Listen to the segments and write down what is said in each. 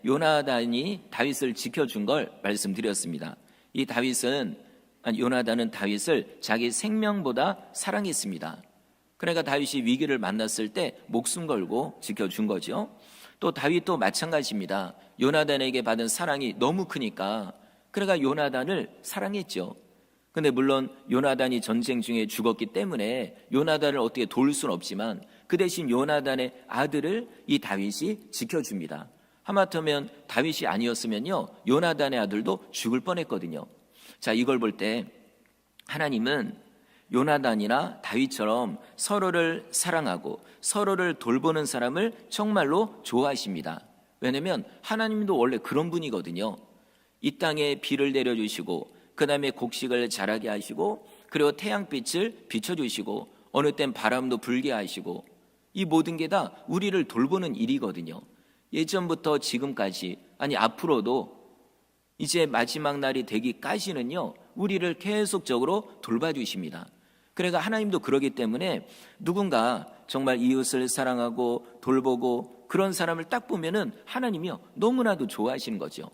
요나단이 다윗을 지켜준 걸 말씀드렸습니다. 이 요나단은 다윗을 자기 생명보다 사랑했습니다. 그러니까 다윗이 위기를 만났을 때 목숨 걸고 지켜준 거죠. 또 다윗도 마찬가지입니다. 요나단에게 받은 사랑이 너무 크니까 그러니까 요나단을 사랑했죠. 근데 물론 요나단이 전쟁 중에 죽었기 때문에 요나단을 어떻게 도울 수는 없지만 그 대신 요나단의 아들을 이 다윗이 지켜줍니다. 하마터면 다윗이 아니었으면요 요나단의 아들도 죽을 뻔했거든요. 자, 이걸 볼 때 하나님은 요나단이나 다윗처럼 서로를 사랑하고 서로를 돌보는 사람을 정말로 좋아하십니다. 왜냐하면 하나님도 원래 그런 분이거든요. 이 땅에 비를 내려주시고 그 다음에 곡식을 자라게 하시고 그리고 태양빛을 비춰주시고 어느 땐 바람도 불게 하시고 이 모든 게 다 우리를 돌보는 일이거든요. 예전부터 지금까지 아니 앞으로도 이제 마지막 날이 되기까지는요 우리를 계속적으로 돌봐주십니다. 그러니까 하나님도 그러기 때문에 누군가 정말 이웃을 사랑하고 돌보고 그런 사람을 딱 보면은 하나님이요 너무나도 좋아하시는 거죠.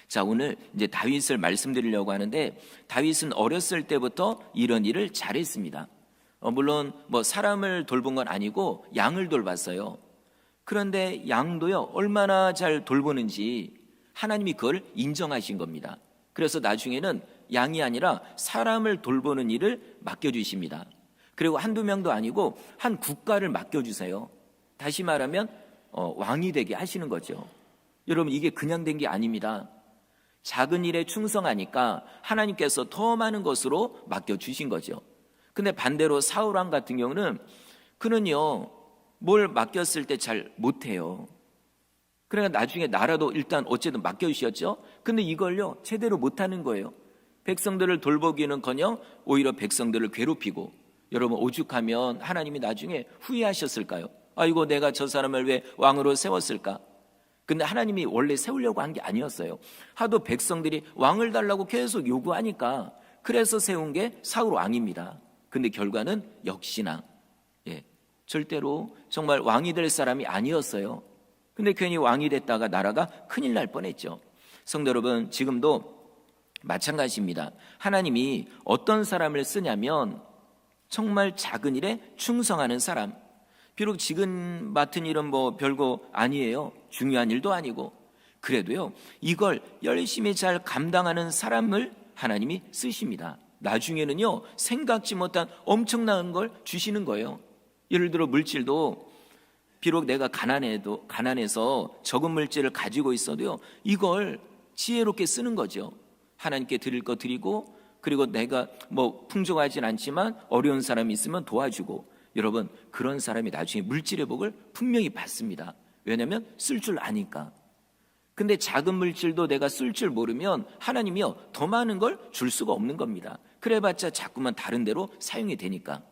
자, 오늘 이제 다윗을 말씀드리려고 하는데 다윗은 어렸을 때부터 이런 일을 잘했습니다. 물론 뭐 사람을 돌본 건 아니고 양을 돌봤어요. 그런데 양도요 얼마나 잘 돌보는지 하나님이 그걸 인정하신 겁니다. 그래서 나중에는 양이 아니라 사람을 돌보는 일을 맡겨주십니다. 그리고 한두 명도 아니고 한 국가를 맡겨주세요. 다시 말하면 왕이 되게 하시는 거죠. 여러분 이게 그냥 된 게 아닙니다. 작은 일에 충성하니까 하나님께서 더 많은 것으로 맡겨주신 거죠. 근데 반대로 사울왕 같은 경우는 그는요 뭘 맡겼을 때 잘 못해요. 그러니까 나중에 나라도 일단 어쨌든 맡겨주셨죠. 근데 이걸요 제대로 못하는 거예요. 백성들을 돌보기는커녕 오히려 백성들을 괴롭히고, 여러분 오죽하면 하나님이 나중에 후회하셨을까요? 아이고 내가 저 사람을 왜 왕으로 세웠을까? 근데 하나님이 원래 세우려고 한 게 아니었어요. 하도 백성들이 왕을 달라고 계속 요구하니까 그래서 세운 게 사울 왕입니다. 근데 결과는 역시나 절대로 정말 왕이 될 사람이 아니었어요. 근데 괜히 왕이 됐다가 나라가 큰일 날 뻔했죠. 성도 여러분, 지금도 마찬가지입니다. 하나님이 어떤 사람을 쓰냐면 정말 작은 일에 충성하는 사람, 비록 지금 맡은 일은 뭐 별거 아니에요. 중요한 일도 아니고, 그래도요 이걸 열심히 잘 감당하는 사람을 하나님이 쓰십니다. 나중에는요 생각지 못한 엄청난 걸 주시는 거예요. 예를 들어 물질도 비록 내가 가난해서 적은 물질을 가지고 있어도요 이걸 지혜롭게 쓰는 거죠. 하나님께 드릴 거 드리고, 그리고 내가 뭐 풍족하진 않지만 어려운 사람이 있으면 도와주고, 여러분 그런 사람이 나중에 물질의 복을 분명히 받습니다. 왜냐하면 쓸 줄 아니까. 근데 작은 물질도 내가 쓸 줄 모르면 하나님이요 더 많은 걸 줄 수가 없는 겁니다. 그래봤자 자꾸만 다른 데로 사용이 되니까.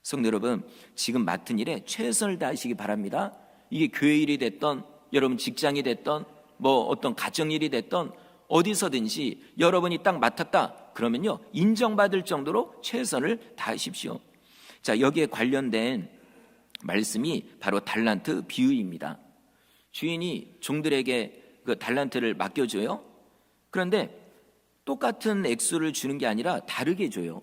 성도 여러분, 지금 맡은 일에 최선을 다하시기 바랍니다. 이게 교회 일이 됐던, 여러분 직장이 됐던, 뭐 어떤 가정일이 됐던 어디서든지 여러분이 딱 맡았다 그러면요 인정받을 정도로 최선을 다하십시오. 자, 여기에 관련된 말씀이 바로 달란트 비유입니다. 주인이 종들에게 그 달란트를 맡겨줘요. 그런데 똑같은 액수를 주는 게 아니라 다르게 줘요.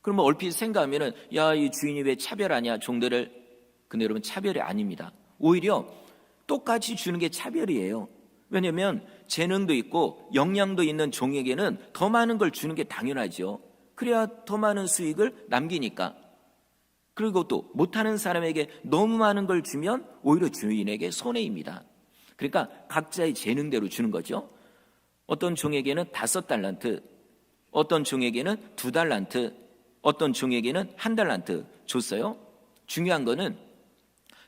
그러면 얼핏 생각하면은 야, 이 주인이 왜 차별하냐 종들을. 근데 여러분 차별이 아닙니다. 오히려 똑같이 주는 게 차별이에요. 왜냐하면 재능도 있고 역량도 있는 종에게는 더 많은 걸 주는 게 당연하죠. 그래야 더 많은 수익을 남기니까. 그리고 또 못하는 사람에게 너무 많은 걸 주면 오히려 주인에게 손해입니다. 그러니까 각자의 재능대로 주는 거죠. 어떤 종에게는 5달란트, 어떤 종에게는 2달란트, 어떤 종에게는 1달란트 줬어요. 중요한 거는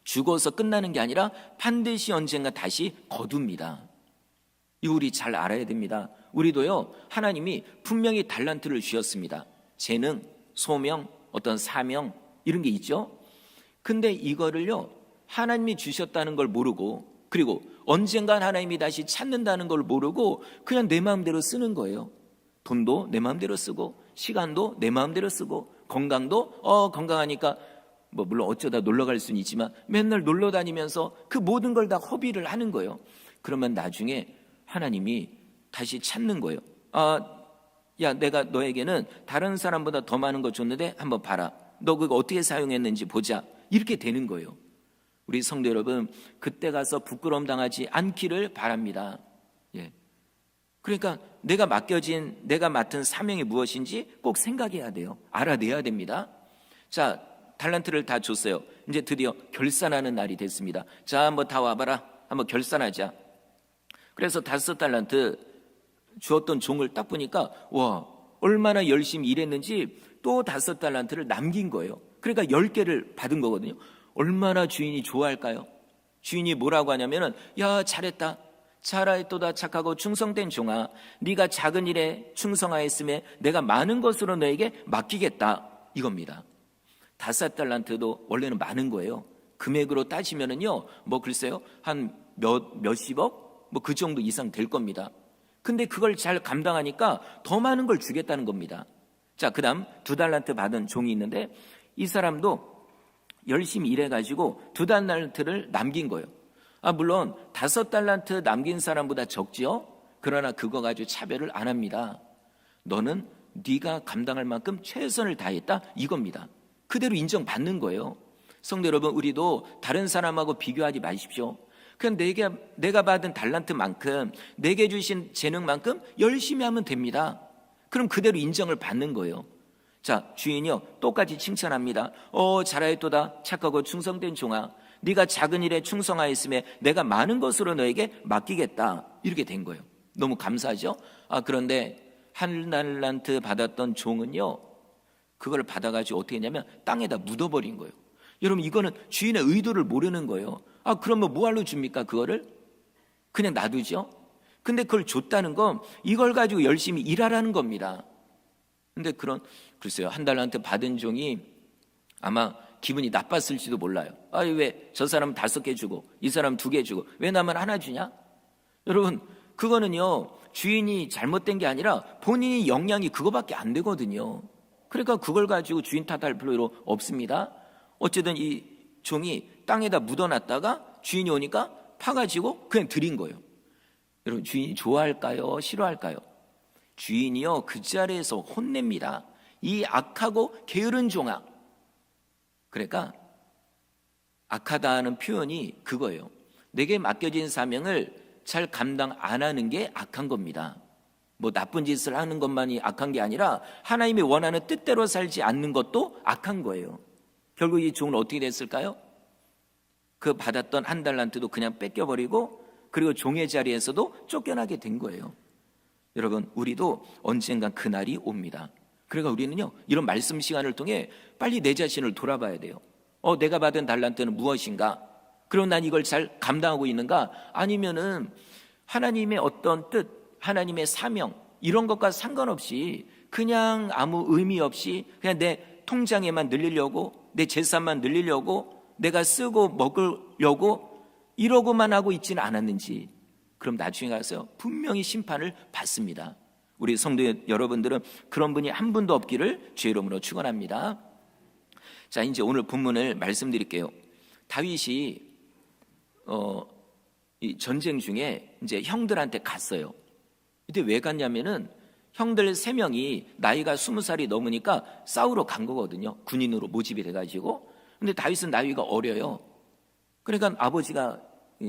죽어서 끝나는 게 아니라 반드시 언젠가 다시 거둡니다. 이거 우리 잘 알아야 됩니다. 우리도요 하나님이 분명히 달란트를 주셨습니다. 재능, 소명, 어떤 사명 이런 게 있죠. 근데 이거를요 하나님이 주셨다는 걸 모르고, 그리고 언젠간 하나님이 다시 찾는다는 걸 모르고 그냥 내 마음대로 쓰는 거예요. 돈도 내 마음대로 쓰고, 시간도 내 마음대로 쓰고, 건강도 건강하니까 뭐 물론 어쩌다 놀러 갈 수는 있지만 맨날 놀러 다니면서 그 모든 걸 다 허비를 하는 거예요. 그러면 나중에 하나님이 다시 찾는 거예요. 야, 내가 너에게는 다른 사람보다 더 많은 거 줬는데 한번 봐라. 너 그거 어떻게 사용했는지 보자. 이렇게 되는 거예요. 우리 성도 여러분, 그때 가서 부끄러움 당하지 않기를 바랍니다. 예. 그러니까 내가 맡은 사명이 무엇인지 꼭 생각해야 돼요. 알아내야 됩니다. 자, 달란트를 다 줬어요. 이제 드디어 결산하는 날이 됐습니다. 자, 한번 다 와봐라. 한번 결산하자. 그래서 5달란트 주었던 종을 딱 보니까 와, 얼마나 열심히 일했는지 또 5달란트를 남긴 거예요. 그러니까 10개를 받은 거거든요. 얼마나 주인이 좋아할까요? 주인이 뭐라고 하냐면은, 야, 잘했다. 잘하였도다. 착하고 충성된 종아, 네가 작은 일에 충성하였음에 내가 많은 것으로 너에게 맡기겠다. 이겁니다. 5달란트도 원래는 많은 거예요. 금액으로 따지면은요, 뭐 글쎄요, 한 몇십억? 뭐 그 정도 이상 될 겁니다. 근데 그걸 잘 감당하니까 더 많은 걸 주겠다는 겁니다. 자, 그 다음 2달란트 받은 종이 있는데, 이 사람도 열심히 일해가지고 2달란트를 남긴 거예요. 물론 5달란트 남긴 사람보다 적지요. 그러나 그거 가지고 차별을 안 합니다. 너는 네가 감당할 만큼 최선을 다했다, 이겁니다. 그대로 인정받는 거예요. 성도 여러분, 우리도 다른 사람하고 비교하지 마십시오. 그냥 내가 받은 달란트만큼, 내게 주신 재능만큼 열심히 하면 됩니다. 그럼 그대로 인정을 받는 거예요. 자, 주인이요 똑같이 칭찬합니다. 잘하였도다. 착하고 충성된 종아, 네가 작은 일에 충성하였음에 내가 많은 것으로 너에게 맡기겠다. 이렇게 된 거예요. 너무 감사하죠? 그런데 1달란트 받았던 종은요, 그걸 받아가지고 어떻게 했냐면 땅에다 묻어버린 거예요. 여러분, 이거는 주인의 의도를 모르는 거예요. 그러면 뭐하러 줍니까? 그거를 그냥 놔두죠. 근데 그걸 줬다는 건 이걸 가지고 열심히 일하라는 겁니다. 근데 글쎄요, 1달란트 받은 종이 아마 기분이 나빴을지도 몰라요. 왜 저 사람 5개 주고 이 사람 2개 주고 왜 나만 하나 주냐? 여러분, 그거는요, 주인이 잘못된 게 아니라 본인이 역량이 그거밖에 안 되거든요. 그러니까 그걸 가지고 주인 탓할 필요 없습니다. 어쨌든 이 종이 땅에다 묻어놨다가 주인이 오니까 파가지고 그냥 드린 거예요. 여러분, 주인이 좋아할까요? 싫어할까요? 주인이요, 그 자리에서 혼냅니다. 이 악하고 게으른 종아. 그러니까 악하다는 표현이 그거예요. 내게 맡겨진 사명을 잘 감당 안 하는 게 악한 겁니다. 뭐 나쁜 짓을 하는 것만이 악한 게 아니라 하나님이 원하는 뜻대로 살지 않는 것도 악한 거예요. 결국 이 종은 어떻게 됐을까요? 그 받았던 1달란트도 그냥 뺏겨버리고, 그리고 종의 자리에서도 쫓겨나게 된 거예요. 여러분, 우리도 언젠간 그날이 옵니다. 그러니까 우리는요, 이런 말씀 시간을 통해 빨리 내 자신을 돌아봐야 돼요. 내가 받은 달란트는 무엇인가? 그리고 난 이걸 잘 감당하고 있는가? 아니면은 하나님의 어떤 뜻, 하나님의 사명, 이런 것과 상관없이 그냥 아무 의미 없이 그냥 내 통장에만 늘리려고, 내 재산만 늘리려고, 내가 쓰고 먹으려고 이러고만 하고 있지는 않았는지, 그럼 나중에 가서 분명히 심판을 받습니다. 우리 성도 여러분들은 그런 분이 한 분도 없기를 주의 이름으로 축원합니다. 자, 이제 오늘 본문을 말씀드릴게요. 다윗이 이 전쟁 중에 이제 형들한테 갔어요. 근데 왜 갔냐면은 형들 3명이 나이가 20살이 넘으니까 싸우러 간 거거든요. 군인으로 모집이 돼가지고. 근데 다윗은 나이가 어려요. 그러니까 아버지가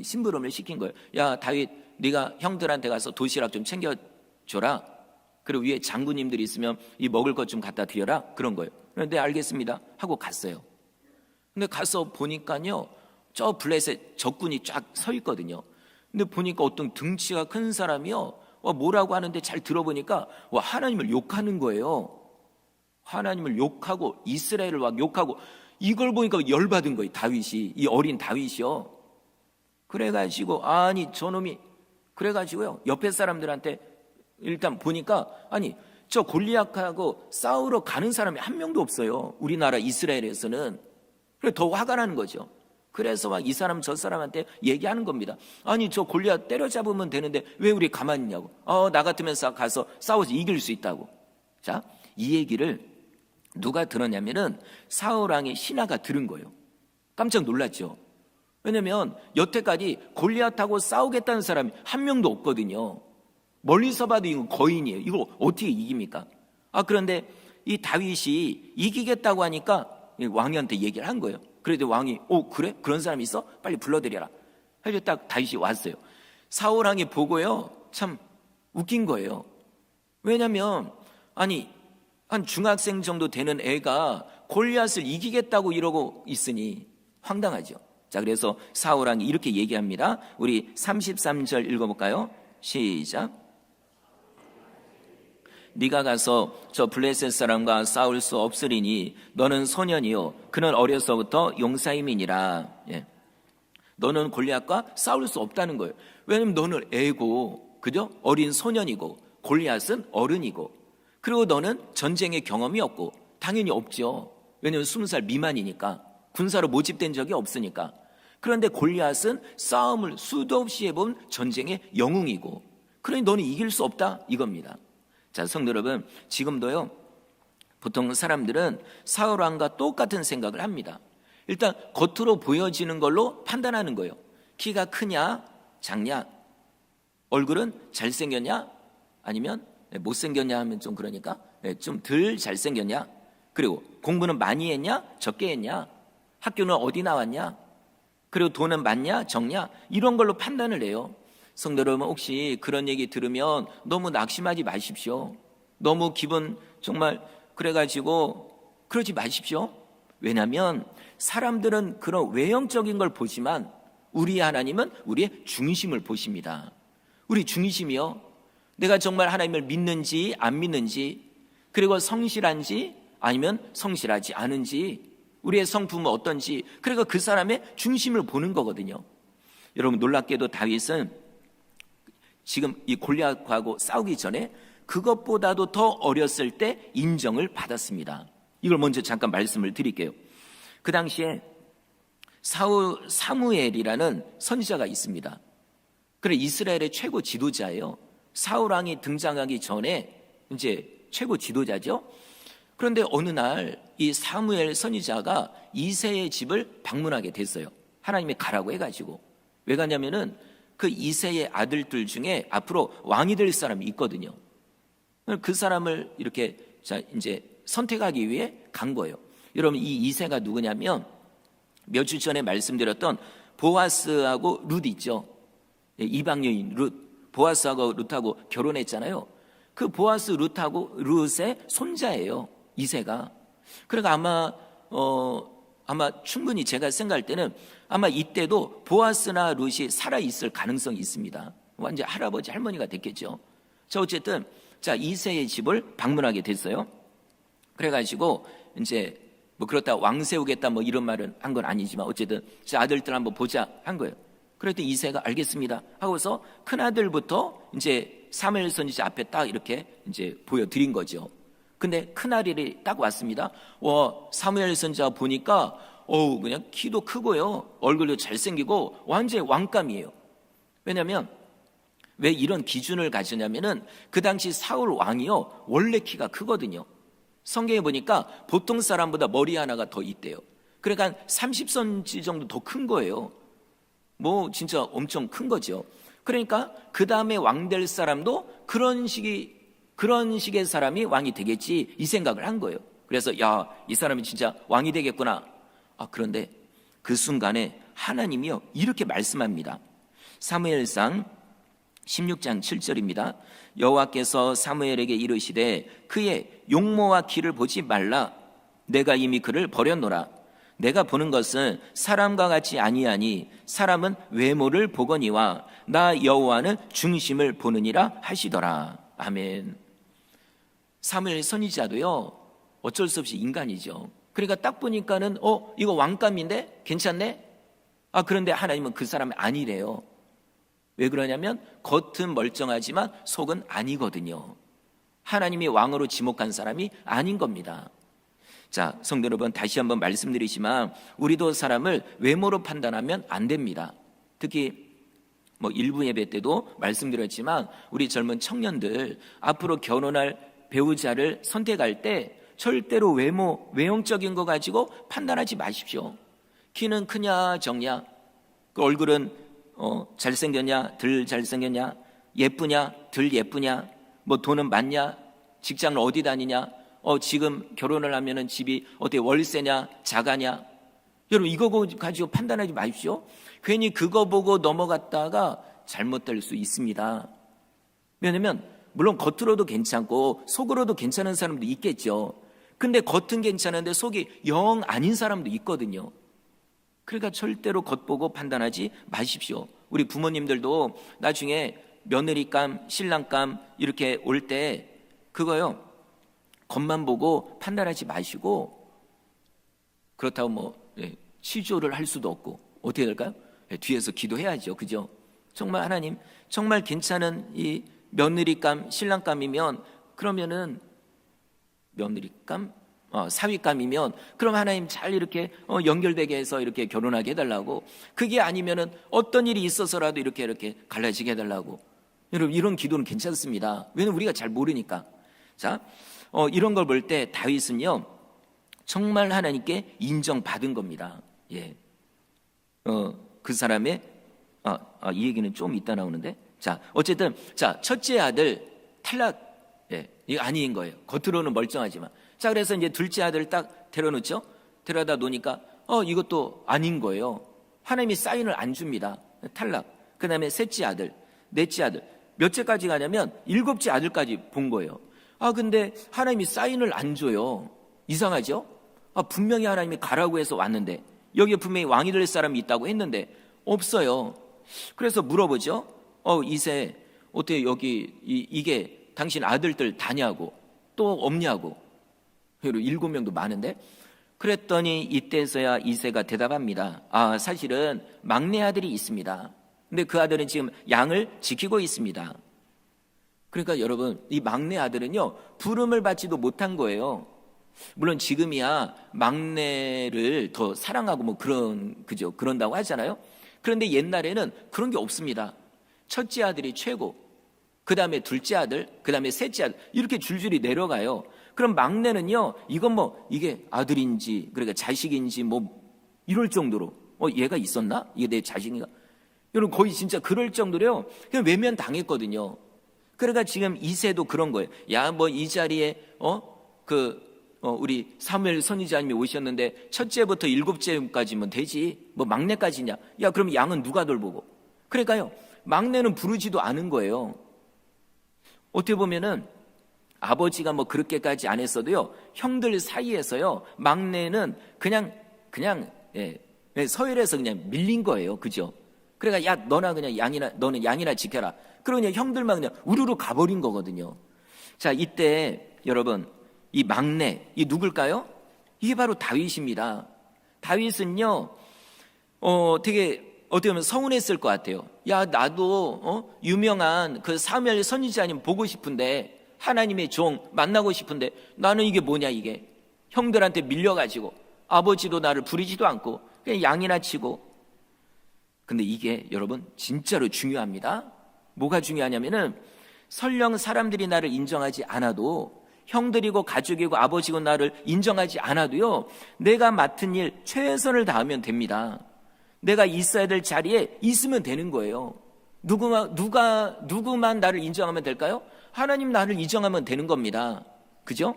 심부름을 시킨 거예요. 야, 다윗, 네가 형들한테 가서 도시락 좀 챙겨줘라. 그리고 위에 장군님들이 있으면 이 먹을 것 좀 갖다 드려라. 그런 거예요. 네, 알겠습니다 하고 갔어요. 근데 가서 보니까요, 저 블레셋 적군이 쫙 서 있거든요. 근데 보니까 어떤 등치가 큰 사람이요, 뭐라고 하는데 잘 들어보니까 하나님을 욕하는 거예요. 하나님을 욕하고 이스라엘을 막 욕하고, 이걸 보니까 열받은 거예요. 다윗이, 이 어린 다윗이요. 그래가지고 저놈이, 그래가지고요, 옆에 사람들한테 일단 보니까 저 골리앗하고 싸우러 가는 사람이 한 명도 없어요. 우리나라 이스라엘에서는. 그래 더 화가 나는 거죠. 그래서 막 이 사람 저 사람한테 얘기하는 겁니다. 저 골리앗 때려잡으면 되는데 왜 우리 가만히 있냐고. 나 같으면 가서 싸워서 이길 수 있다고. 자, 이 얘기를 누가 들었냐면은 사울 왕의 신하가 들은 거예요. 깜짝 놀랐죠. 왜냐하면 여태까지 골리앗하고 싸우겠다는 사람이 한 명도 없거든요. 멀리서 봐도 이거 거인이에요. 이걸 어떻게 이깁니까? 그런데 이 다윗이 이기겠다고 하니까 왕이한테 얘기를 한 거예요. 그래도 왕이 그래? 그런 사람이 있어? 빨리 불러들여라. 해서 딱 다윗이 왔어요. 사울 왕이 보고요, 참 웃긴 거예요. 왜냐하면 한 중학생 정도 되는 애가 골리앗을 이기겠다고 이러고 있으니 황당하죠. 자, 그래서 사울 왕이 이렇게 얘기합니다. 우리 33절 읽어볼까요? 시작. 네가 가서 저 블레셋 사람과 싸울 수 없으리니 너는 소년이요 그는 어려서부터 용사임이니라. 너는 골리앗과 싸울 수 없다는 거예요. 왜냐하면 너는 애고, 그죠? 어린 소년이고, 골리앗은 어른이고, 그리고 너는 전쟁의 경험이 없고, 당연히 없죠. 왜냐하면 20살 미만이니까, 군사로 모집된 적이 없으니까. 그런데 골리앗은 싸움을 수도 없이 해본 전쟁의 영웅이고, 그러니 너는 이길 수 없다 이겁니다. 자, 성도 여러분, 지금도요, 보통 사람들은 사울 왕과 똑같은 생각을 합니다. 일단 겉으로 보여지는 걸로 판단하는 거예요. 키가 크냐, 작냐, 얼굴은 잘생겼냐, 아니면 못생겼냐 하면 좀 그러니까 좀 덜 잘생겼냐, 그리고 공부는 많이 했냐, 적게 했냐, 학교는 어디 나왔냐, 그리고 돈은 많냐, 적냐, 이런 걸로 판단을 해요. 성도 여러분, 혹시 그런 얘기 들으면 너무 낙심하지 마십시오. 너무 기분 정말 그래가지고 그러지 마십시오. 왜냐하면 사람들은 그런 외형적인 걸 보지만 우리 하나님은 우리의 중심을 보십니다. 우리 중심이요, 내가 정말 하나님을 믿는지 안 믿는지, 그리고 성실한지 아니면 성실하지 않은지, 우리의 성품은 어떤지, 그리고 그 사람의 중심을 보는 거거든요. 여러분, 놀랍게도 다윗은 지금 이 골리앗하고 싸우기 전에 그것보다도 더 어렸을 때 인정을 받았습니다. 이걸 먼저 잠깐 말씀을 드릴게요. 그 당시에 사무엘이라는 선지자가 있습니다. 그래, 이스라엘의 최고 지도자예요. 사울 왕이 등장하기 전에 이제 최고 지도자죠. 그런데 어느 날 이 사무엘 선지자가 이새의 집을 방문하게 됐어요. 하나님이 가라고 해가지고. 왜 가냐면은 그 이새의 아들들 중에 앞으로 왕이 될 사람이 있거든요. 그 사람을 이렇게 이제 선택하기 위해 간 거예요. 여러분, 이 이새가 누구냐면 몇 주 전에 말씀드렸던 보아스하고 룻 있죠. 이방 여인 룻, 보아스하고 룻하고 결혼했잖아요. 그 보아스 룻의 손자예요, 이새가. 그러니까 아마 충분히 제가 생각할 때는 아마 이때도 보아스나 룻이 살아 있을 가능성이 있습니다. 완전 할아버지 할머니가 됐겠죠. 자, 어쨌든 이새의 집을 방문하게 됐어요. 그래가지고 이제 그렇다 왕 세우겠다 이런 말은 한 건 아니지만 어쨌든 제 아들들 한번 보자 한 거예요. 그랬더니 이새가 알겠습니다 하고서 큰 아들부터 이제 사무엘 선지자 앞에 딱 이렇게 이제 보여드린 거죠. 근데 큰 아들이 딱 왔습니다. 사무엘 선지자 보니까 그냥 키도 크고요, 얼굴도 잘생기고 완전히 왕감이에요. 왜냐하면 왜 이런 기준을 가지냐면은 그 당시 사울 왕이요 원래 키가 크거든요. 성경에 보니까 보통 사람보다 머리 하나가 더 있대요. 그러니까 30cm 정도 더 큰 거예요. 진짜 엄청 큰 거죠. 그러니까 그 다음에 왕 될 사람도 그런 식의 사람이 왕이 되겠지, 이 생각을 한 거예요. 그래서 이 사람이 진짜 왕이 되겠구나. 그런데 그 순간에 하나님이요 이렇게 말씀합니다. 사무엘상 16장 7절입니다. 여호와께서 사무엘에게 이르시되 그의 용모와 키를 보지 말라. 내가 이미 그를 버렸노라. 내가 보는 것은 사람과 같이 아니하니 사람은 외모를 보거니와 나 여호와는 중심을 보느니라 하시더라. 아멘. 사무엘 선지자도요 어쩔 수 없이 인간이죠. 그러니까 딱 보니까는 이거 왕감인데 괜찮네? 그런데 하나님은 그 사람이 아니래요. 왜 그러냐면 겉은 멀쩡하지만 속은 아니거든요. 하나님이 왕으로 지목한 사람이 아닌 겁니다. 자, 성도 여러분, 다시 한번 말씀드리지만 우리도 사람을 외모로 판단하면 안 됩니다. 특히 일부 예배 때도 말씀드렸지만 우리 젊은 청년들 앞으로 결혼할 배우자를 선택할 때 절대로 외형적인 거 가지고 판단하지 마십시오. 키는 크냐 적냐, 그 얼굴은 잘생겼냐, 덜 잘생겼냐, 예쁘냐, 덜 예쁘냐, 뭐 돈은 많냐, 직장을 어디 다니냐, 지금 결혼을 하면은 집이 어떻게 월세냐, 자가냐. 여러분 이거 가지고 판단하지 마십시오. 괜히 그거 보고 넘어갔다가 잘못될 수 있습니다. 왜냐면 물론 겉으로도 괜찮고 속으로도 괜찮은 사람도 있겠죠. 근데 겉은 괜찮은데 속이 영 아닌 사람도 있거든요. 그러니까 절대로 겉보고 판단하지 마십시오. 우리 부모님들도 나중에 며느리감, 신랑감 이렇게 올 때 그거요, 겉만 보고 판단하지 마시고, 그렇다고 뭐 치조를 할 수도 없고 어떻게 될까요? 뒤에서 기도해야죠. 그죠? 정말 하나님, 정말 괜찮은 이 며느리감, 신랑감이면, 그러면은 며느리감, 사위감이면 그럼 하나님 잘 이렇게 연결되게 해서 이렇게 결혼하게 해달라고. 그게 아니면은 어떤 일이 있어서라도 이렇게 갈라지게 해달라고. 여러분 이런 기도는 괜찮습니다. 왜냐면 우리가 잘 모르니까. 자, 이런 걸 볼 때 다윗은요 정말 하나님께 인정받은 겁니다. 예, 그 사람의 이 얘기는 좀 이따 나오는데, 자 어쨌든 자 첫째 아들 탈락. 예, 이거 아닌 거예요. 겉으로는 멀쩡하지만. 자, 그래서 이제 둘째 아들 딱 데려놓죠. 데려다 놓으니까 이것도 아닌 거예요. 하나님이 사인을 안 줍니다. 탈락. 그 다음에 셋째 아들, 넷째 아들, 몇째까지 가냐면 일곱째 아들까지 본 거예요. 근데 하나님이 사인을 안 줘요. 이상하죠? 분명히 하나님이 가라고 해서 왔는데, 여기에 분명히 왕이 될 사람이 있다고 했는데 없어요. 그래서 물어보죠. 이세 어떻게 여기 이게 당신 아들들 다냐고, 또 없냐고. 7명도 많은데. 그랬더니 이때서야 이새가 대답합니다. 사실은 막내 아들이 있습니다. 근데 그 아들은 지금 양을 지키고 있습니다. 그러니까 여러분 이 막내 아들은요 부름을 받지도 못한 거예요. 물론 지금이야 막내를 더 사랑하고 뭐 그런다고 하잖아요. 그런데 옛날에는 그런 게 없습니다. 첫째 아들이 최고, 그 다음에 둘째 아들, 그 다음에 셋째 아들, 이렇게 줄줄이 내려가요. 그럼 막내는요, 이건 뭐 이게 아들인지 그러니까 자식인지 뭐 이럴 정도로 얘가 있었나? 이게 내 자식인가? 여러분 거의 진짜 그럴 정도로요 그냥 외면 당했거든요. 그러니까 지금 이새도 그런 거예요. 야, 뭐 이 자리에 우리 사무엘 선지자님이 오셨는데 첫째부터 일곱째까지면 되지, 뭐 막내까지냐? 야, 그럼 양은 누가 돌보고? 그러니까요 막내는 부르지도 않은 거예요. 어떻게 보면은 아버지가 뭐 그렇게까지 안 했어도요 형들 사이에서요 막내는 그냥 서열에서 그냥 밀린 거예요. 그죠? 그러니까 야, 너는 양이나 지켜라. 그러냐 형들만 그냥 우르르 가버린 거거든요. 자, 이때 여러분 이 막내, 이 누굴까요? 이게 바로 다윗입니다. 다윗은요 되게 어떻게 보면 서운했을 것 같아요. 야, 나도 유명한 그 사무엘 선지자님 보고 싶은데, 하나님의 종 만나고 싶은데 나는 이게 뭐냐, 이게 형들한테 밀려가지고 아버지도 나를 부리지도 않고 그냥 양이나 치고. 근데 이게 여러분 진짜로 중요합니다. 뭐가 중요하냐면은 설령 사람들이 나를 인정하지 않아도, 형들이고 가족이고 아버지고 나를 인정하지 않아도요 내가 맡은 일 최선을 다하면 됩니다. 내가 있어야 될 자리에 있으면 되는 거예요. 누구만 나를 인정하면 될까요? 하나님 나를 인정하면 되는 겁니다. 그죠?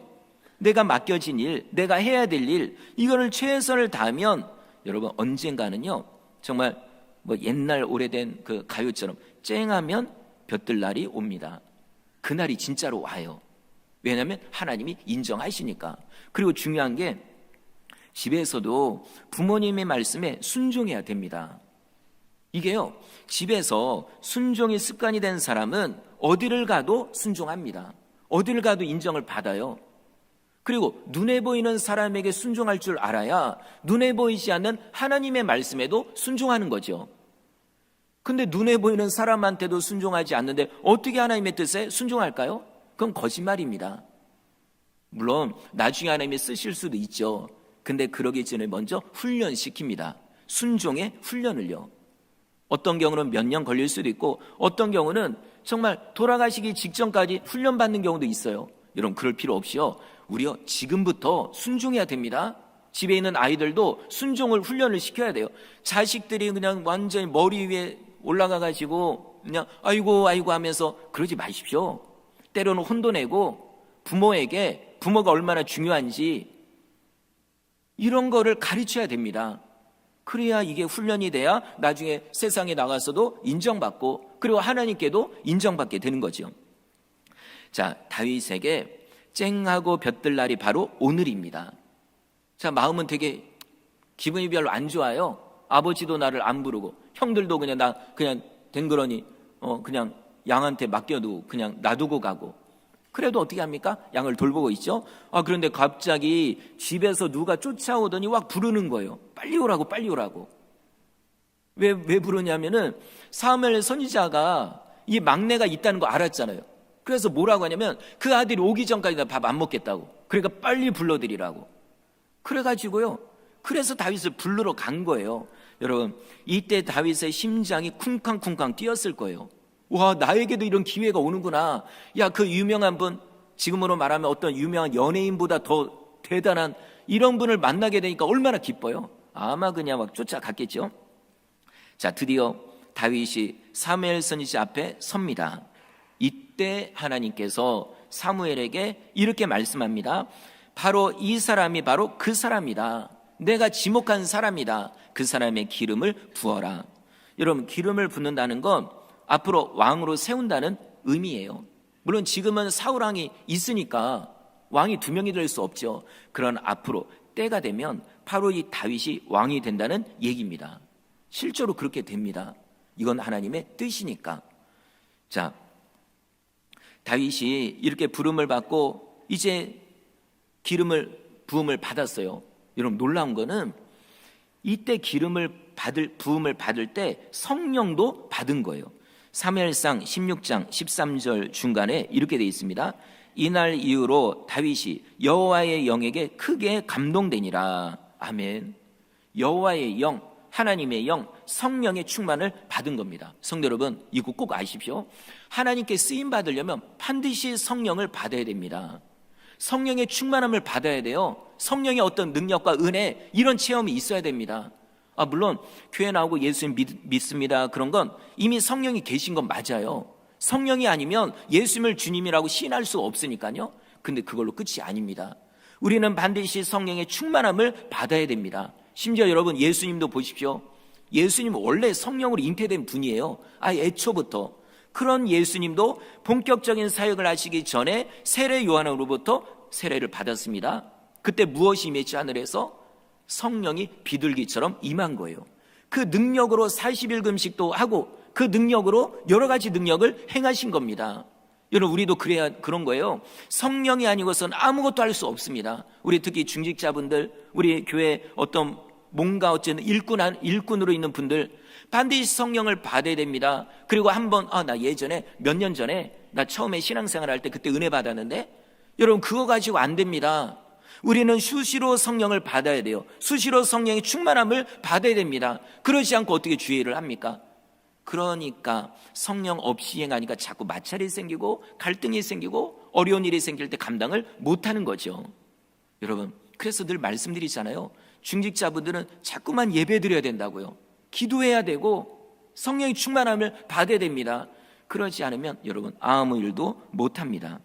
내가 맡겨진 일, 내가 해야 될 일, 이거를 최선을 다하면 여러분 언젠가는요 정말 뭐 옛날 오래된 그 가요처럼 쨍하면 볕들 날이 옵니다. 그날이 진짜로 와요. 왜냐하면 하나님이 인정하시니까. 그리고 중요한 게 집에서도 부모님의 말씀에 순종해야 됩니다. 이게요 집에서 순종이 습관이 된 사람은 어디를 가도 순종합니다. 어디를 가도 인정을 받아요. 그리고 눈에 보이는 사람에게 순종할 줄 알아야 눈에 보이지 않는 하나님의 말씀에도 순종하는 거죠. 근데 눈에 보이는 사람한테도 순종하지 않는데 어떻게 하나님의 뜻에 순종할까요? 그건 거짓말입니다. 물론 나중에 하나님이 쓰실 수도 있죠. 근데 그러기 전에 먼저 훈련시킵니다. 순종의 훈련을요. 어떤 경우는 몇 년 걸릴 수도 있고 어떤 경우는 정말 돌아가시기 직전까지 훈련받는 경우도 있어요. 여러분 그럴 필요 없이요 우리요 지금부터 순종해야 됩니다. 집에 있는 아이들도 순종을 훈련을 시켜야 돼요. 자식들이 그냥 완전히 머리 위에 올라가 가지고 그냥 아이고 아이고 하면서 그러지 마십시오. 때로는 혼도 내고 부모에게 부모가 얼마나 중요한지 이런 거를 가르쳐야 됩니다. 그래야 이게 훈련이 돼야 나중에 세상에 나가서도 인정받고 그리고 하나님께도 인정받게 되는 거죠. 자, 다윗에게 쨍하고 볕들 날이 바로 오늘입니다. 자, 마음은 되게 기분이 별로 안 좋아요. 아버지도 나를 안 부르고 형들도 그냥 나 그냥 댕그러니 그냥 양한테 맡겨두고 그냥 놔두고 가고 그래도 어떻게 합니까? 양을 돌보고 있죠. 그런데 갑자기 집에서 누가 쫓아오더니 막 부르는 거예요. 빨리 오라고 빨리 오라고. 왜 부르냐면은 사무엘 선지자가 이 막내가 있다는 거 알았잖아요. 그래서 뭐라고 하냐면 그 아들이 오기 전까지 나 밥 안 먹겠다고. 그러니까 빨리 불러드리라고. 그래가지고요. 그래서 다윗을 부르러 간 거예요. 여러분, 이때 다윗의 심장이 쿵쾅쿵쾅 뛰었을 거예요. 와, 나에게도 이런 기회가 오는구나. 야, 그 유명한 분, 지금으로 말하면 어떤 유명한 연예인보다 더 대단한 이런 분을 만나게 되니까 얼마나 기뻐요. 아마 그냥 막 쫓아갔겠죠. 자, 드디어 다윗이 사무엘 선지자 앞에 섭니다. 이때 하나님께서 사무엘에게 이렇게 말씀합니다. 바로 이 사람이 바로 그 사람이다. 내가 지목한 사람이다. 그 사람의 기름을 부어라. 여러분, 기름을 붓는다는 건 앞으로 왕으로 세운다는 의미예요. 물론 지금은 사울왕이 있으니까 왕이 2명이 될 수 없죠. 그러나 앞으로 때가 되면 바로 이 다윗이 왕이 된다는 얘기입니다. 실제로 그렇게 됩니다. 이건 하나님의 뜻이니까. 자, 다윗이 이렇게 부름을 받고 이제 부음을 받았어요. 여러분, 놀라운 거는 이때 부음을 받을 때 성령도 받은 거예요. 사무엘상 16장 13절 중간에 이렇게 되어 있습니다. 이날 이후로 다윗이 여호와의 영에게 크게 감동되니라. 아멘. 여호와의 영, 하나님의 영, 성령의 충만을 받은 겁니다. 성도 여러분, 이거 꼭 아십시오. 하나님께 쓰임 받으려면 반드시 성령을 받아야 됩니다. 성령의 충만함을 받아야 돼요. 성령의 어떤 능력과 은혜, 이런 체험이 있어야 됩니다. 물론 교회 나오고 예수님 믿습니다, 그런 건 이미 성령이 계신 건 맞아요. 성령이 아니면 예수님을 주님이라고 시인할 수 없으니까요. 근데 그걸로 끝이 아닙니다. 우리는 반드시 성령의 충만함을 받아야 됩니다. 심지어 여러분, 예수님도 보십시오. 예수님은 원래 성령으로 잉태된 분이에요. 애초부터. 그런 예수님도 본격적인 사역을 하시기 전에 세례 요한으로부터 세례를 받았습니다. 그때 무엇이 임했지? 하늘에서 성령이 비둘기처럼 임한 거예요. 그 능력으로 40일 금식도 하고 그 능력으로 여러 가지 능력을 행하신 겁니다. 여러분, 우리도 그런 거예요. 성령이 아니고서는 아무것도 할 수 없습니다. 우리 특히 중직자분들, 우리 교회 어떤 뭔가 어쨌든 일꾼으로 있는 분들 반드시 성령을 받아야 됩니다. 그리고 한번 나 예전에 몇 년 전에 나 처음에 신앙생활 할 때 그때 은혜 받았는데, 여러분 그거 가지고 안 됩니다. 우리는 수시로 성령을 받아야 돼요. 수시로 성령의 충만함을 받아야 됩니다. 그러지 않고 어떻게 주의를 합니까? 그러니까 성령 없이 행하니까 자꾸 마찰이 생기고 갈등이 생기고 어려운 일이 생길 때 감당을 못하는 거죠. 여러분, 그래서 늘 말씀드리잖아요. 중직자분들은 자꾸만 예배드려야 된다고요. 기도해야 되고 성령의 충만함을 받아야 됩니다. 그러지 않으면 여러분 아무 일도 못합니다.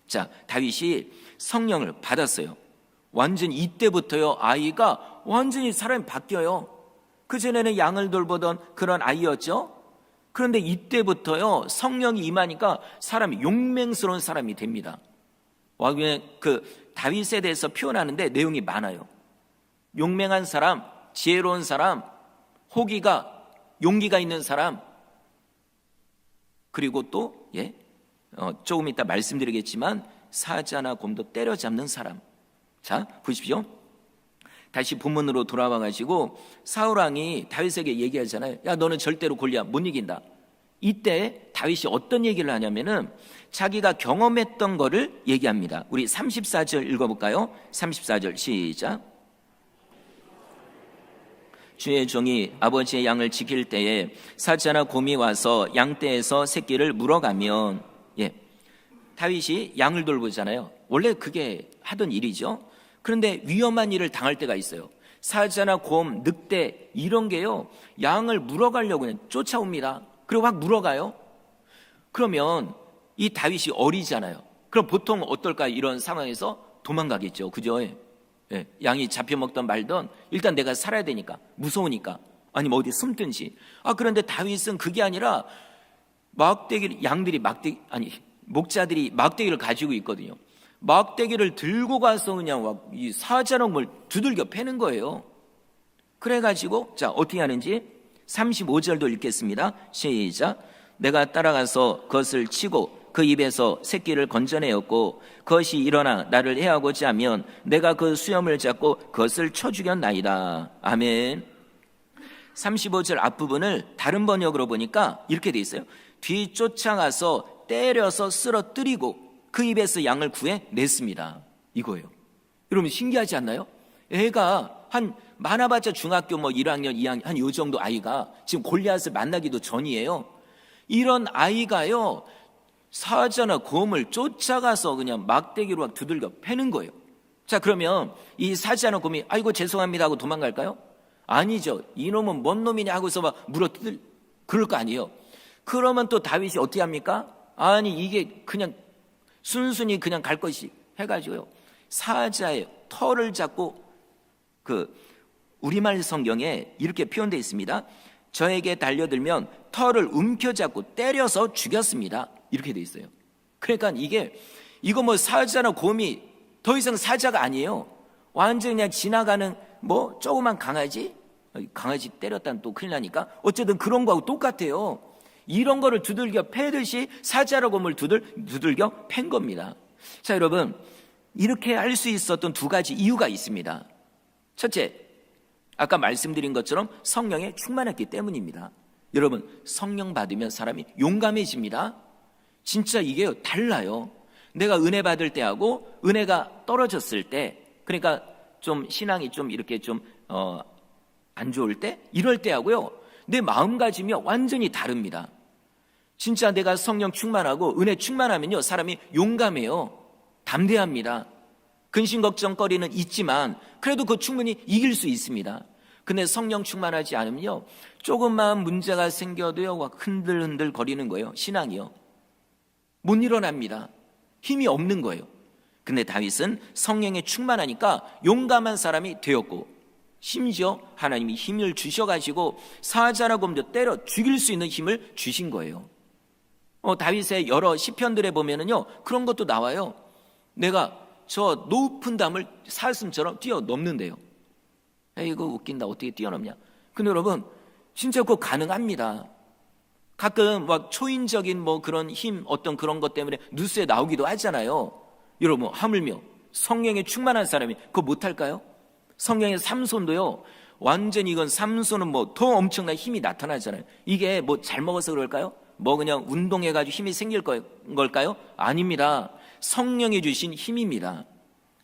자, 다윗이 성령을 받았어요. 완전히 이때부터요, 아이가 완전히 사람이 바뀌어요. 그전에는 양을 돌보던 그런 아이였죠. 그런데 이때부터요, 성령이 임하니까 사람이 용맹스러운 사람이 됩니다. 그 다윗에 대해서 표현하는데 내용이 많아요. 용맹한 사람, 지혜로운 사람, 용기가 있는 사람, 그리고 또 조금 이따 말씀드리겠지만 사자나 곰도 때려잡는 사람. 자, 보십시오. 다시 본문으로 돌아와 가지고 사울왕이 다윗에게 얘기하잖아요. 야, 너는 절대로 골리앗 못 이긴다. 이때 다윗이 어떤 얘기를 하냐면은 자기가 경험했던 거를 얘기합니다. 우리 34절 읽어볼까요? 34절 시작. 주의 종이 아버지의 양을 지킬 때에 사자나 곰이 와서 양떼에서 새끼를 물어가면, 다윗이 양을 돌보잖아요. 원래 그게 하던 일이죠. 그런데 위험한 일을 당할 때가 있어요. 사자나 곰, 늑대 이런 게요, 양을 물어가려고 그냥 쫓아옵니다. 그리고 막 물어가요. 그러면 이 다윗이 어리잖아요. 그럼 보통 어떨까요? 이런 상황에서 도망가겠죠. 그죠? 예, 양이 잡혀먹던 말던 일단 내가 살아야 되니까, 무서우니까, 아니면 어디 숨든지. 그런데 다윗은 그게 아니라 목자들이 막대기를 가지고 있거든요. 막대기를 들고 가서 그냥 이 사자놈을 두들겨 패는 거예요. 그래가지고 자, 어떻게 하는지 35절도 읽겠습니다. 시작. 내가 따라가서 그것을 치고 그 입에서 새끼를 건져내었고 그것이 일어나 나를 해하고자 하면 내가 그 수염을 잡고 그것을 쳐 죽였나이다. 아멘. 35절 앞부분을 다른 번역으로 보니까 이렇게 돼 있어요. 뒤쫓아가서 때려서 쓰러뜨리고 그 입에서 양을 구해냈습니다. 이거예요. 여러분 신기하지 않나요? 애가 한 많아봤자 중학교 1학년, 2학년 한 요 정도 아이가 지금 골리앗을 만나기도 전이에요. 이런 아이가요, 사자나 곰을 쫓아가서 그냥 막대기로 막 두들겨 패는 거예요. 자, 그러면 이 사자나 곰이 아이고 죄송합니다 하고 도망갈까요? 아니죠. 이놈은 뭔 놈이냐 하고서 막 그럴 거 아니에요. 그러면 또 다윗이 어떻게 합니까? 아니 이게 그냥 순순히 그냥 갈 것이 해가지고요, 사자의 털을 잡고, 우리말 성경에 이렇게 표현되어 있습니다. 저에게 달려들면 털을 움켜잡고 때려서 죽였습니다. 이렇게 되어 있어요. 그러니까 이거 사자나 곰이 더 이상 사자가 아니에요. 완전히 그냥 지나가는 조그만 강아지 때렸다는 또 큰일 나니까 어쨌든 그런 거하고 똑같아요. 이런 거를 두들겨 패듯이 사자나 곰을 두들겨 팬 겁니다. 자, 여러분, 이렇게 할 수 있었던 두 가지 이유가 있습니다. 첫째, 아까 말씀드린 것처럼 성령에 충만했기 때문입니다. 여러분, 성령 받으면 사람이 용감해집니다. 진짜 이게요, 달라요. 내가 은혜 받을 때하고 은혜가 떨어졌을 때, 그러니까 좀 신앙이 좀 이렇게 좀 안 좋을 때, 이럴 때하고요, 내 마음가짐이 완전히 다릅니다. 진짜 내가 성령 충만하고 은혜 충만하면요, 사람이 용감해요. 담대합니다. 근심 걱정거리는 있지만 그래도 그 충분히 이길 수 있습니다. 근데 성령 충만하지 않으면요, 조금만 문제가 생겨도요 흔들흔들 거리는 거예요. 신앙이요, 못 일어납니다. 힘이 없는 거예요. 근데 다윗은 성령에 충만하니까 용감한 사람이 되었고, 심지어 하나님이 힘을 주셔가지고 사자나 곰도 때려 죽일 수 있는 힘을 주신 거예요. 다윗의 여러 시편들에 보면은요, 그런 것도 나와요. 내가 저 높은 담을 사슴처럼 뛰어넘는데요. 이거 웃긴다. 어떻게 뛰어넘냐. 근데 여러분, 진짜 그거 가능합니다. 가끔 초인적인 그런 힘, 어떤 그런 것 때문에 뉴스에 나오기도 하잖아요. 여러분, 하물며 성령에 충만한 사람이 그거 못할까요? 성령의 삼손도요, 완전히 이건 삼손은 더 엄청난 힘이 나타나잖아요. 이게 잘 먹어서 그럴까요? 그냥 운동해가지고 힘이 생길 걸까요? 아닙니다. 성령이 주신 힘입니다.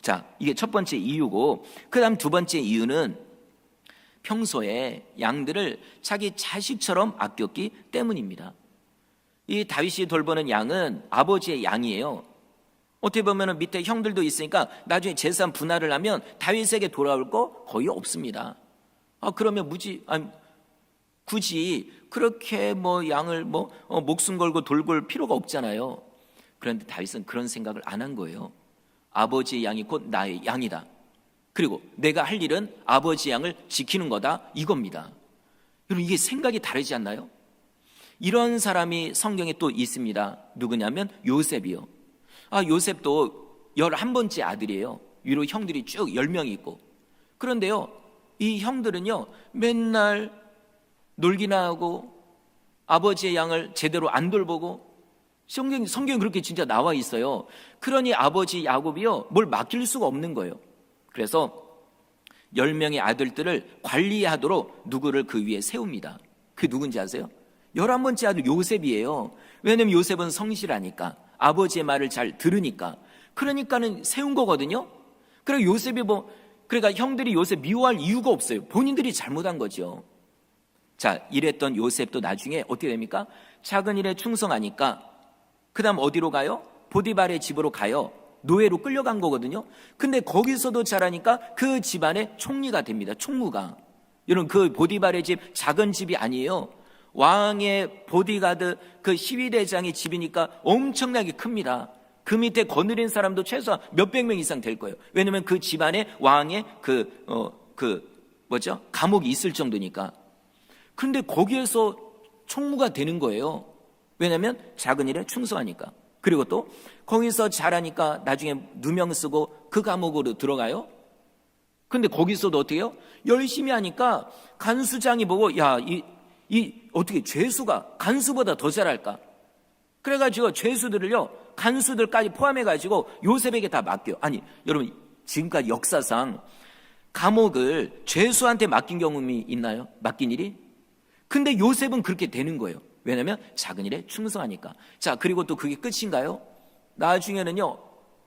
자, 이게 첫 번째 이유고, 그 다음 두 번째 이유는 평소에 양들을 자기 자식처럼 아꼈기 때문입니다. 이 다윗이 돌보는 양은 아버지의 양이에요. 어떻게 보면 밑에 형들도 있으니까 나중에 재산 분할을 하면 다윗에게 돌아올 거 거의 없습니다. 그러면 굳이 그렇게 양을 목숨 걸고 돌볼 필요가 없잖아요. 그런데 다윗은 그런 생각을 안 한 거예요. 아버지의 양이 곧 나의 양이다. 그리고 내가 할 일은 아버지 양을 지키는 거다, 이겁니다. 여러분, 이게 생각이 다르지 않나요? 이런 사람이 성경에 또 있습니다. 누구냐면 요셉이요. 요셉도 11번째 아들이에요. 위로 형들이 쭉 10명이 있고. 그런데요, 이 형들은요, 맨날 놀기나 하고 아버지의 양을 제대로 안 돌보고, 성경에 그렇게 진짜 나와 있어요. 그러니 아버지 야곱이요, 뭘 맡길 수가 없는 거예요. 그래서 10명의 아들들을 관리하도록 누구를 그 위에 세웁니다. 그게 누군지 아세요? 11번째 아들 요셉이에요. 왜냐하면 요셉은 성실하니까, 아버지의 말을 잘 들으니까. 그러니까는 세운 거거든요. 그리고 요셉이 그러니까 형들이 요셉 미워할 이유가 없어요. 본인들이 잘못한 거죠. 자, 이랬던 요셉도 나중에 어떻게 됩니까? 작은 일에 충성하니까 그 다음 어디로 가요? 보디발의 집으로 가요. 노예로 끌려간 거거든요. 근데 거기서도 자라니까 그 집안의 총리가 됩니다. 총무가. 여러분, 그 보디발의 집 작은 집이 아니에요. 왕의 보디가드 그 12대장의 집이니까 엄청나게 큽니다. 그 밑에 거느린 사람도 최소한 몇백 명 이상 될 거예요. 왜냐하면 그 집안에 왕의 감옥이 있을 정도니까. 근데 거기에서 총무가 되는 거예요. 왜냐하면 작은 일에 충성하니까. 그리고 또 거기서 자라니까 나중에 누명 쓰고 그 감옥으로 들어가요. 근데 거기서도 어떻게 해요? 열심히 하니까 간수장이 보고, 야, 어떻게 죄수가 간수보다 더 잘할까? 그래가지고 죄수들을요, 간수들까지 포함해가지고 요셉에게 다 맡겨요. 아니, 여러분, 지금까지 역사상 감옥을 죄수한테 맡긴 경험이 있나요? 맡긴 일이? 근데 요셉은 그렇게 되는 거예요. 왜냐하면 작은 일에 충성하니까. 자, 그리고 또 그게 끝인가요? 나중에는요,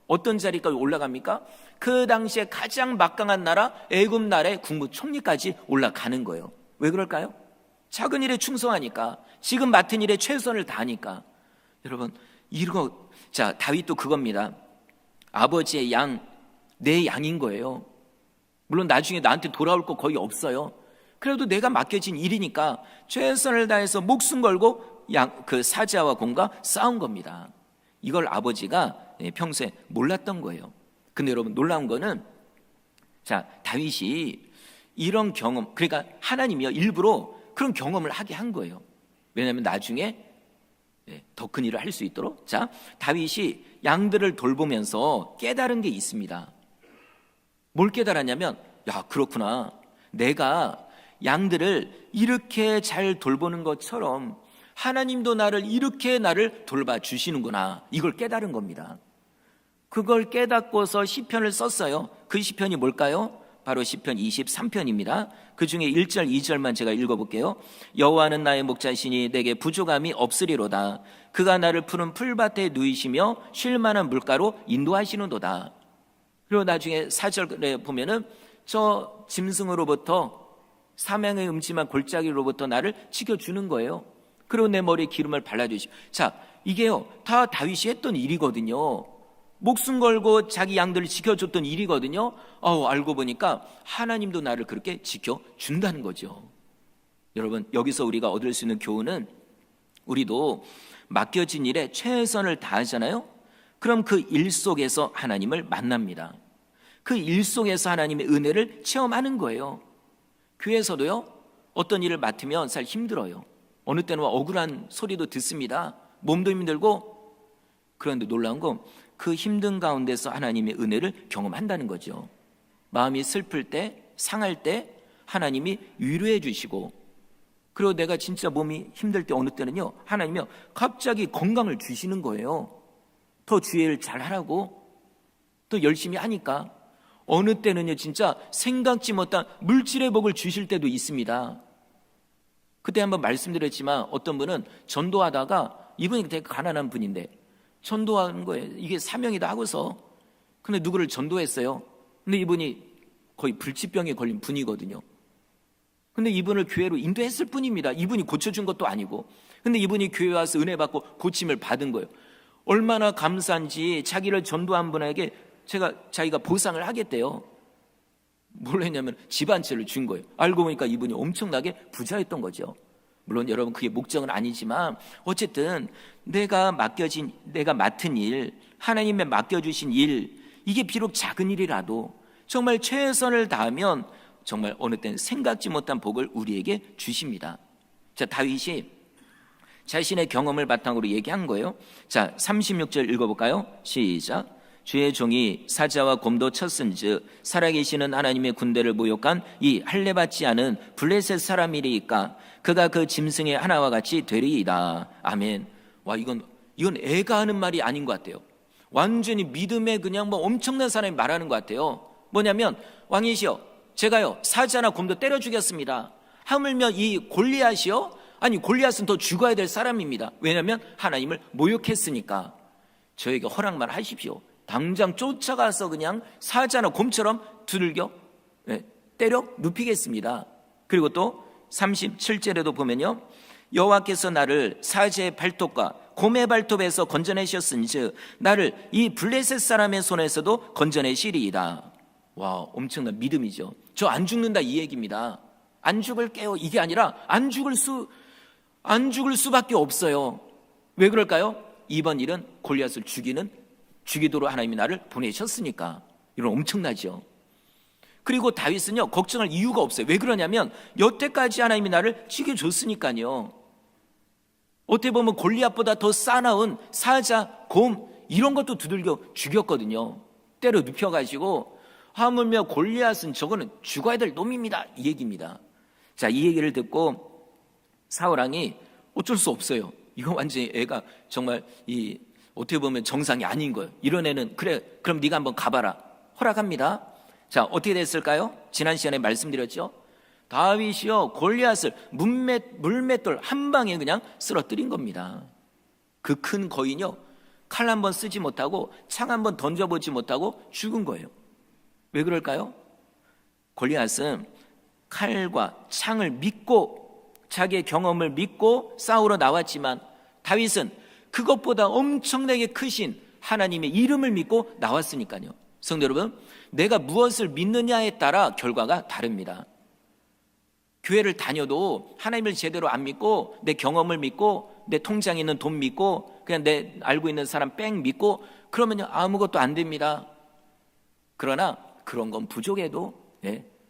어떤 자리까지 올라갑니까? 그 당시에 가장 막강한 나라 애굽 나라의 국무총리까지 올라가는 거예요. 왜 그럴까요? 작은 일에 충성하니까, 지금 맡은 일에 최선을 다하니까. 여러분, 자, 다윗도 그겁니다. 아버지의 양, 내 양인 거예요. 물론 나중에 나한테 돌아올 거 거의 없어요. 그래도 내가 맡겨진 일이니까 최선을 다해서 목숨 걸고 그 사자와 곰과 싸운 겁니다. 이걸 아버지가 평소에 몰랐던 거예요. 근데 여러분, 놀라운 거는, 자, 다윗이 이런 경험, 그러니까 하나님이요, 일부러 그런 경험을 하게 한 거예요. 왜냐하면 나중에 더 큰 일을 할 수 있도록. 자, 다윗이 양들을 돌보면서 깨달은 게 있습니다. 뭘 깨달았냐면, 야, 그렇구나, 내가 양들을 이렇게 잘 돌보는 것처럼 하나님도 나를 돌봐 주시는구나, 이걸 깨달은 겁니다. 그걸 깨닫고서 시편을 썼어요. 그 시편이 뭘까요? 바로 시편 23편입니다. 그 중에 1절 2절만 제가 읽어볼게요. 여호와는 나의 목자시니 내게 부족함이 없으리로다. 그가 나를 푸른 풀밭에 누이시며 쉴 만한 물가로 인도하시는도다. 그리고 나중에 4절에 보면은 저 짐승으로부터, 사명의 음침한 골짜기로부터 나를 지켜주는 거예요. 그리고 내 머리에 기름을 발라주시고. 자, 이게요, 다 다윗이 했던 일이거든요. 목숨 걸고 자기 양들을 지켜줬던 일이거든요. 알고 보니까 하나님도 나를 그렇게 지켜준다는 거죠. 여러분, 여기서 우리가 얻을 수 있는 교훈은, 우리도 맡겨진 일에 최선을 다하잖아요. 그럼 그 일 속에서 하나님을 만납니다. 그 일 속에서 하나님의 은혜를 체험하는 거예요. 교회에서도요, 어떤 일을 맡으면 살 힘들어요. 어느 때는 억울한 소리도 듣습니다. 몸도 힘들고. 그런데 놀라운 건 그 힘든 가운데서 하나님의 은혜를 경험한다는 거죠. 마음이 슬플 때, 상할 때 하나님이 위로해 주시고, 그리고 내가 진짜 몸이 힘들 때 어느 때는요, 하나님이 갑자기 건강을 주시는 거예요. 더 주의 일 잘하라고, 더 열심히 하니까. 어느 때는요, 진짜 생각지 못한 물질의 복을 주실 때도 있습니다. 그때 한번 말씀드렸지만, 어떤 분은 전도하다가, 이분이 되게 가난한 분인데 전도하는 거예요. 이게 사명이다 하고서. 근데 누구를 전도했어요. 근데 이분이 거의 불치병에 걸린 분이거든요. 근데 이분을 교회로 인도했을 뿐입니다. 이분이 고쳐준 것도 아니고. 근데 이분이 교회 와서 은혜 받고 고침을 받은 거예요. 얼마나 감사한지 자기를 전도한 분에게 자기가 보상을 하겠대요. 뭘 했냐면 집 한 채를 준 거예요. 알고 보니까 이분이 엄청나게 부자였던 거죠. 물론 여러분, 그게 목적은 아니지만 어쨌든 내가 맡은 일, 하나님의 맡겨주신 일, 이게 비록 작은 일이라도 정말 최선을 다하면 정말 어느 때는 생각지 못한 복을 우리에게 주십니다. 자, 다윗이 자신의 경험을 바탕으로 얘기한 거예요. 자, 36절 읽어볼까요? 시작. 주의 종이 사자와 곰도 쳤은즉 살아계시는 하나님의 군대를 모욕한 이 할례받지 않은 블레셋 사람이리이까 그가 그 짐승의 하나와 같이 되리이다. 아멘. 와, 이건 애가 하는 말이 아닌 것 같아요. 완전히 믿음의 그냥 엄청난 사람이 말하는 것 같아요. 뭐냐면, 왕이시여, 제가요 사자나 곰도 때려 죽였습니다. 하물며 이 골리앗이요, 아니 골리앗은 더 죽어야 될 사람입니다. 왜냐하면 하나님을 모욕했으니까. 저에게 허락만 하십시오. 당장 쫓아가서 그냥 사자나 곰처럼 두들겨 때려 눕히겠습니다. 그리고 또 37절에도 보면요, 여호와께서 나를 사자의 발톱과 곰의 발톱에서 건져내셨은즉 나를 이 블레셋 사람의 손에서도 건져내시리이다. 와, 엄청난 믿음이죠. 저 안 죽는다 이 얘기입니다. 안 죽을게요 이게 아니라 안 죽을 수밖에 없어요. 왜 그럴까요? 이번 일은 골리앗을 죽이도록 하나님이 나를 보내셨으니까. 이건 엄청나죠. 그리고 다윗은요 걱정할 이유가 없어요. 왜 그러냐면 여태까지 하나님이 나를 죽여줬으니까요. 어떻게 보면 골리앗보다 더 싸나운 사자, 곰 이런 것도 두들겨 죽였거든요. 때려 눕혀가지고 하물며 골리앗은 저거는 죽어야 될 놈입니다 이 얘기입니다. 자, 이 얘기를 듣고 사울왕이 어쩔 수 없어요. 이거 완전히 애가 정말 어떻게 보면 정상이 아닌 거예요. 이런 애는 그래 그럼 네가 한번 가봐라. 허락합니다. 자, 어떻게 됐을까요? 지난 시간에 말씀드렸죠. 다윗이요 골리앗을 물맷돌 한 방에 그냥 쓰러뜨린 겁니다. 그 큰 거인요 칼 한 번 쓰지 못하고 창 한 번 던져보지 못하고 죽은 거예요. 왜 그럴까요? 골리앗은 칼과 창을 믿고 자기의 경험을 믿고 싸우러 나왔지만 다윗은 그것보다 엄청나게 크신 하나님의 이름을 믿고 나왔으니까요. 성도 여러분, 내가 무엇을 믿느냐에 따라 결과가 다릅니다. 교회를 다녀도 하나님을 제대로 안 믿고 내 경험을 믿고 내 통장에 있는 돈 믿고 그냥 내 알고 있는 사람 뺑 믿고 그러면 아무것도 안 됩니다. 그러나 그런 건 부족해도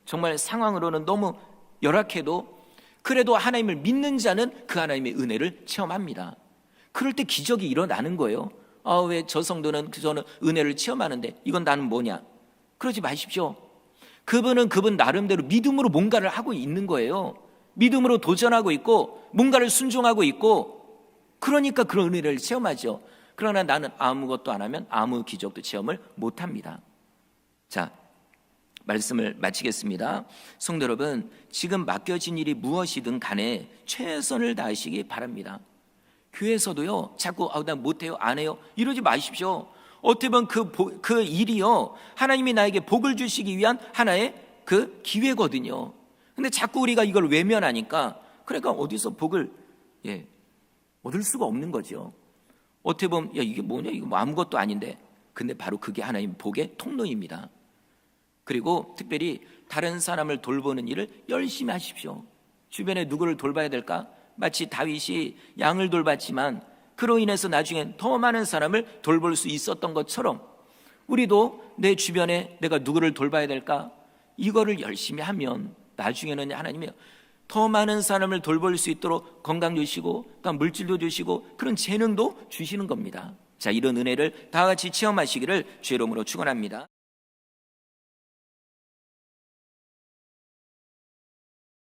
정말 상황으로는 너무 열악해도 그래도 하나님을 믿는 자는 그 하나님의 은혜를 체험합니다. 그럴 때 기적이 일어나는 거예요. 왜 저 성도는 저는 은혜를 체험하는데 이건 나는 뭐냐? 그러지 마십시오. 그분은 그분 나름대로 믿음으로 뭔가를 하고 있는 거예요. 믿음으로 도전하고 있고 뭔가를 순종하고 있고 그러니까 그런 은혜를 체험하죠. 그러나 나는 아무것도 안 하면 아무 기적도 체험을 못합니다. 자, 말씀을 마치겠습니다. 성도 여러분, 지금 맡겨진 일이 무엇이든 간에 최선을 다하시기 바랍니다. 교회에서도요 자꾸 나 못해요 안 해요 이러지 마십시오. 어떻게 보면 그 일이요 하나님이 나에게 복을 주시기 위한 하나의 그 기회거든요. 근데 자꾸 우리가 이걸 외면하니까 그러니까 어디서 복을 얻을 수가 없는 거죠. 어떻게 보면 이게 뭐냐 이거 뭐 아무것도 아닌데 근데 바로 그게 하나님 복의 통로입니다. 그리고 특별히 다른 사람을 돌보는 일을 열심히 하십시오. 주변에 누구를 돌봐야 될까? 마치 다윗이 양을 돌봤지만 그로 인해서 나중엔 더 많은 사람을 돌볼 수 있었던 것처럼 우리도 내 주변에 내가 누구를 돌봐야 될까? 이거를 열심히 하면 나중에는 하나님이 더 많은 사람을 돌볼 수 있도록 건강 주시고 그러니까 물질도 주시고 그런 재능도 주시는 겁니다. 자, 이런 은혜를 다 같이 체험하시기를 주의 이름으로 축원합니다.